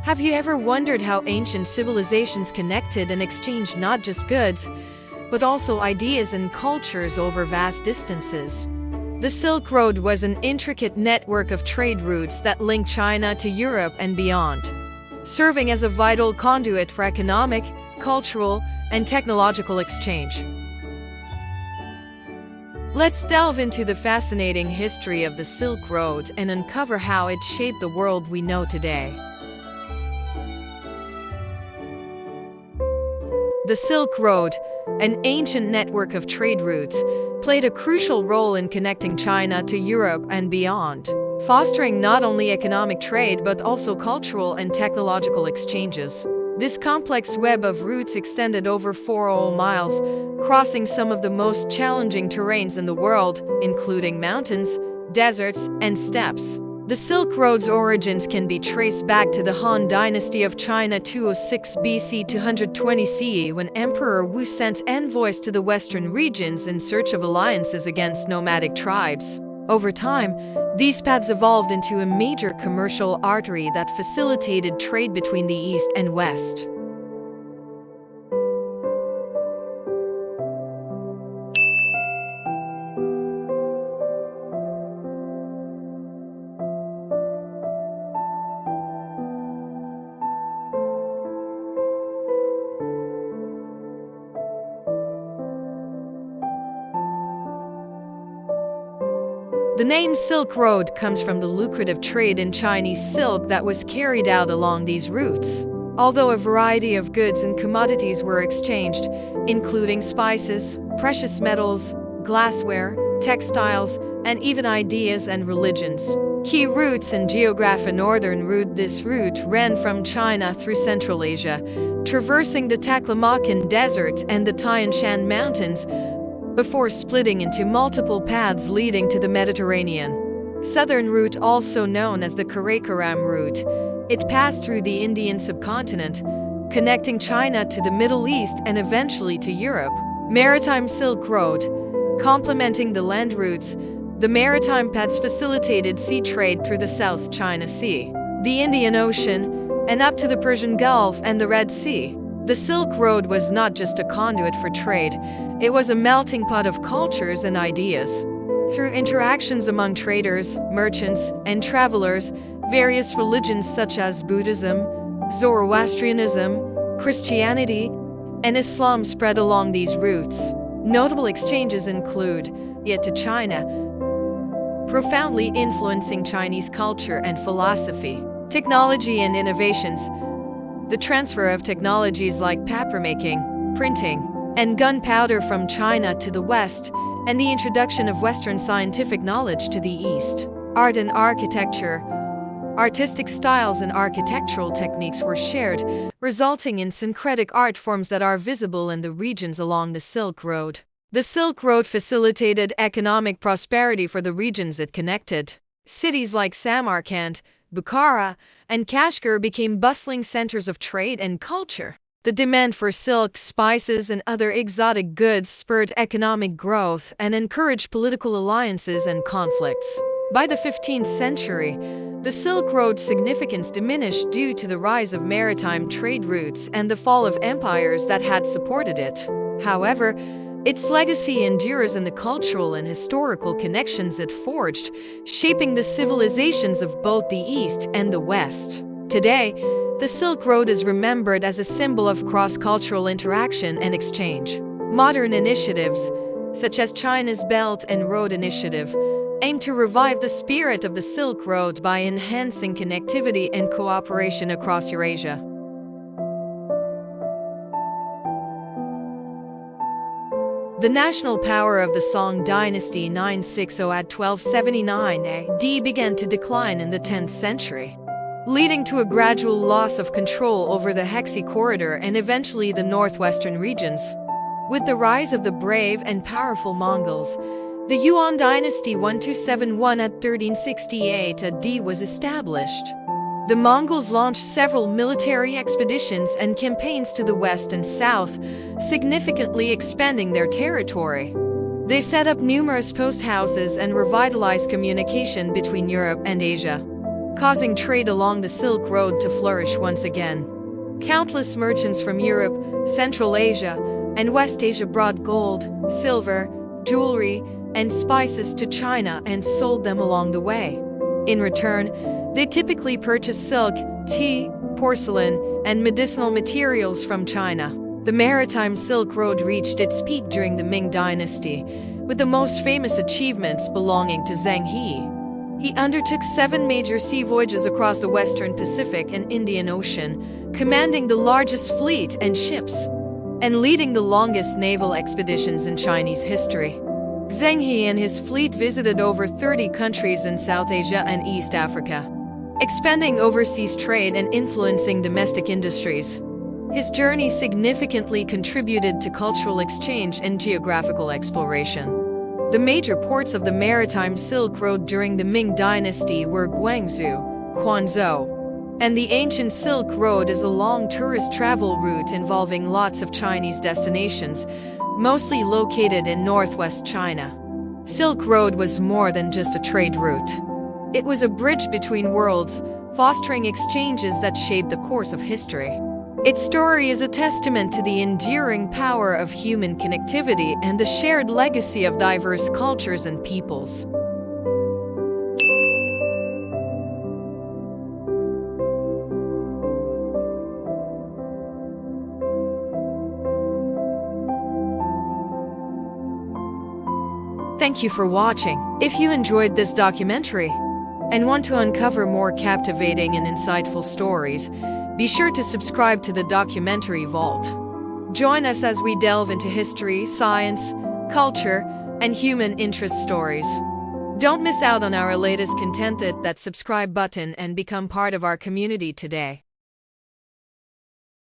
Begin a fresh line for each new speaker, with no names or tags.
Have you ever wondered how ancient civilizations connected and exchanged not just goods, but also ideas and cultures over vast distances? The Silk Road was an intricate network of trade routes that linked China to Europe and beyond, serving as a vital conduit for economic, cultural, and technological exchange. Let's delve into the fascinating history of the Silk Road and uncover how it shaped the world we know today. The Silk Road, an ancient network of trade routes, played a crucial role in connecting China to Europe and beyond, fostering not only economic trade but also cultural and technological exchanges. This complex web of routes extended over 400 miles, crossing some of the most challenging terrains in the world, including mountains, deserts, and steppes. The Silk Road's origins can be traced back to the Han Dynasty of China 206 BC to 120 CE, when Emperor Wu sent envoys to the western regions in search of alliances against nomadic tribes. Over time, these paths evolved into a major commercial artery that facilitated trade between the East and West. The name Silk Road comes from the lucrative trade in Chinese silk that was carried out along these routes. Although a variety of goods and commodities were exchanged, including spices, precious metals, glassware, textiles, and even ideas and religions. Key routes in geography. Northern route. This route ran from China through Central Asia, traversing the Taklamakan Desert and the Tianshan Mountains, before splitting into multiple paths leading to the Mediterranean. Southern route, also known as the Karakoram Route, it passed through the Indian subcontinent, connecting China to the Middle East and eventually to Europe. Maritime Silk Road, complementing the land routes, the maritime paths facilitated sea trade through the South China Sea, the Indian Ocean, and up to the Persian Gulf and the Red Sea. The Silk Road was not just a conduit for trade, it was a melting pot of cultures and ideas. Through interactions among traders, merchants, and travelers, various religions such as Buddhism, Zoroastrianism, Christianity, and Islam spread along these routes. Notable exchanges include yet to China, profoundly influencing Chinese culture and philosophy, technology and innovations. The transfer of technologies like papermaking, printing, and gunpowder from China to the West, and the introduction of Western scientific knowledge to the East. Art and architecture. Artistic styles and architectural techniques were shared, resulting in syncretic art forms that are visible in the regions along the Silk Road. The Silk Road facilitated economic prosperity for the regions it connected. Cities like Samarkand, Bukhara, and Kashgar became bustling centers of trade and culture. The demand for silk, spices, and other exotic goods spurred economic growth and encouraged political alliances and conflicts. By the 15th century, the Silk Road's significance diminished due to the rise of maritime trade routes and the fall of empires that had supported it. However, its legacy endures in the cultural and historical connections it forged, shaping the civilizations of both the East and the West. Today, the Silk Road is remembered as a symbol of cross-cultural interaction and exchange. Modern initiatives, such as China's Belt and Road Initiative, aim to revive the spirit of the Silk Road by enhancing connectivity and cooperation across Eurasia. The national power of the Song Dynasty 960 at 1279 AD began to decline in the 10th century, leading to a gradual loss of control over the Hexi corridor and eventually the northwestern regions. With the rise of the brave and powerful Mongols, the Yuan dynasty 1271 at 1368 AD was established. The Mongols launched several military expeditions and campaigns to the west and south, significantly expanding their territory. They set up numerous post houses and revitalized communication between Europe and Asia. causing trade along the Silk Road to flourish once again. Countless merchants from Europe, Central Asia, and West Asia brought gold, silver, jewelry, and spices to China and sold them along the way. In return, they typically purchased silk, tea, porcelain, and medicinal materials from China. The maritime Silk Road reached its peak during the Ming Dynasty, with the most famous achievements belonging to Zheng He. He undertook 7 major sea voyages across the Western Pacific and Indian Ocean, commanding the largest fleet and ships, and leading the longest naval expeditions in Chinese history. Zheng He and his fleet visited over 30 countries in South Asia and East Africa, expanding overseas trade and influencing domestic industries. His journey significantly contributed to cultural exchange and geographical exploration. The major ports of the maritime Silk Road during the Ming Dynasty were Guangzhou, Quanzhou, and the ancient Silk Road is a long tourist travel route involving lots of Chinese destinations, mostly located in northwest China. Silk Road was more than just a trade route. It was a bridge between worlds, fostering exchanges that shaped the course of history. Its story is a testament to the enduring power of human connectivity and the shared legacy of diverse cultures and peoples. Thank you for watching. If you enjoyed this documentary and want to uncover more captivating and insightful stories, be sure to subscribe to the Documentary Vault. Join us as we delve into history, science, culture, and human interest stories. Don't miss out on our latest content. Hit that subscribe button and become part of our community today.